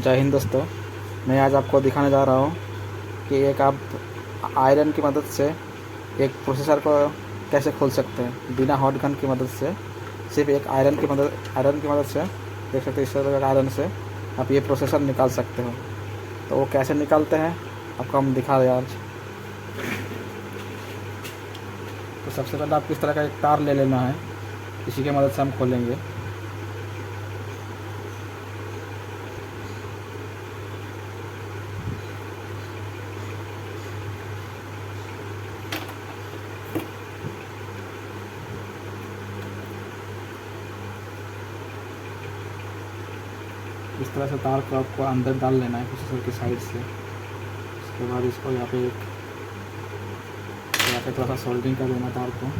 जय हिंद दोस्तों। मैं आज आपको दिखाने जा रहा हूँ कि एक आप आयरन की मदद से एक प्रोसेसर को कैसे खोल सकते हैं बिना हॉट गन की मदद से। सिर्फ एक आयरन की मदद से देख सकते हैं। इस तरह का आयरन से आप ये प्रोसेसर निकाल सकते हो। तो वो कैसे निकालते हैं आपको हम दिखा रहे हैं आज। तो सबसे पहले आपको इस तरह का एक तार ले लेना है, इसी की मदद से हम खोलेंगे। इस तरह से तार को आपको अंदर डाल लेना है प्रोसेसर की साइड से। उसके बाद इसको यहाँ पे थोड़ा सा सोल्डरिंग कर देना तार को।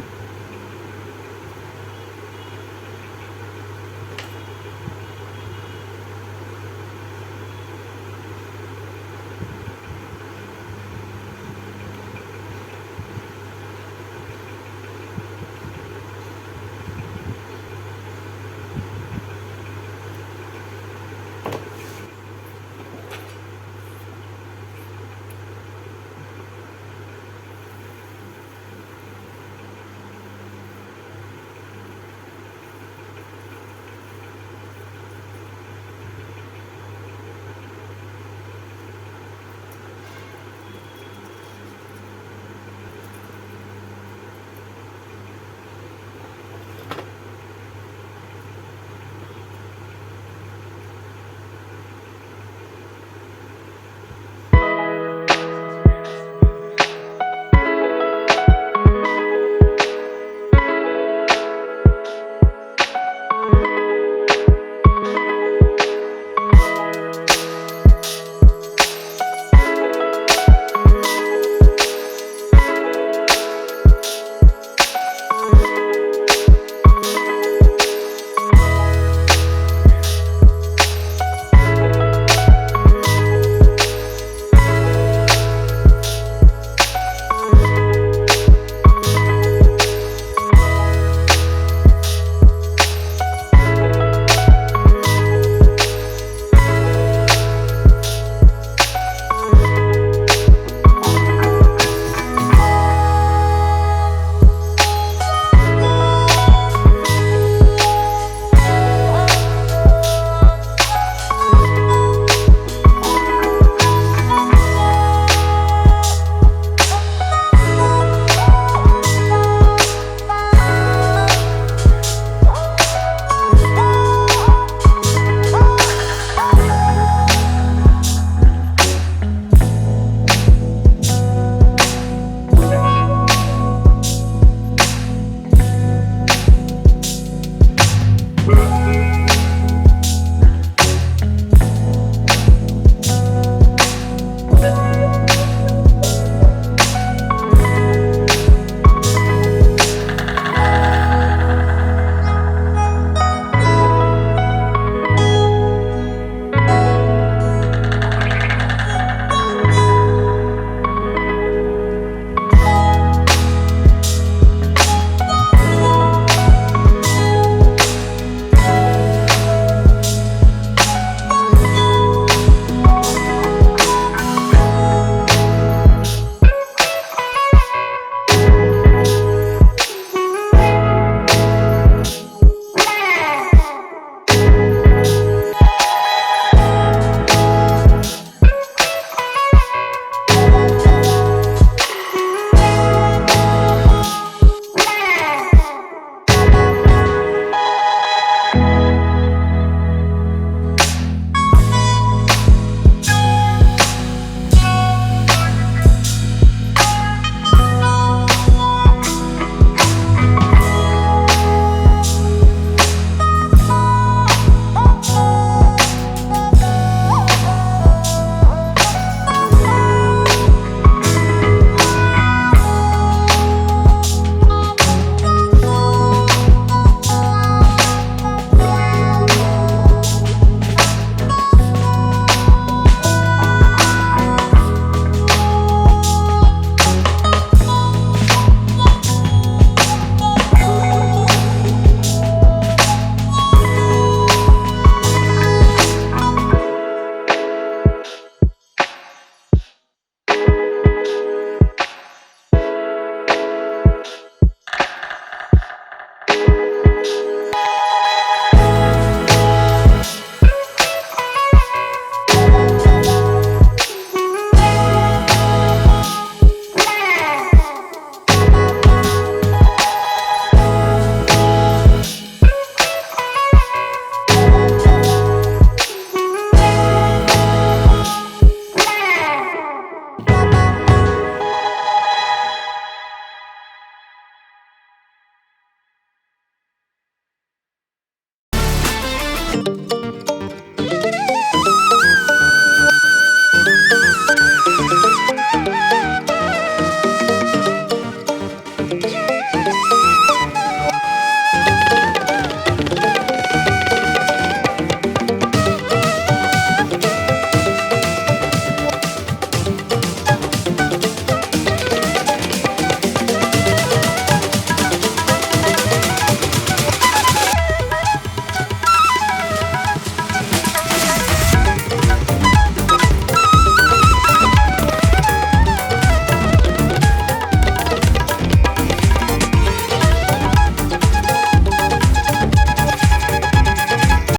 है।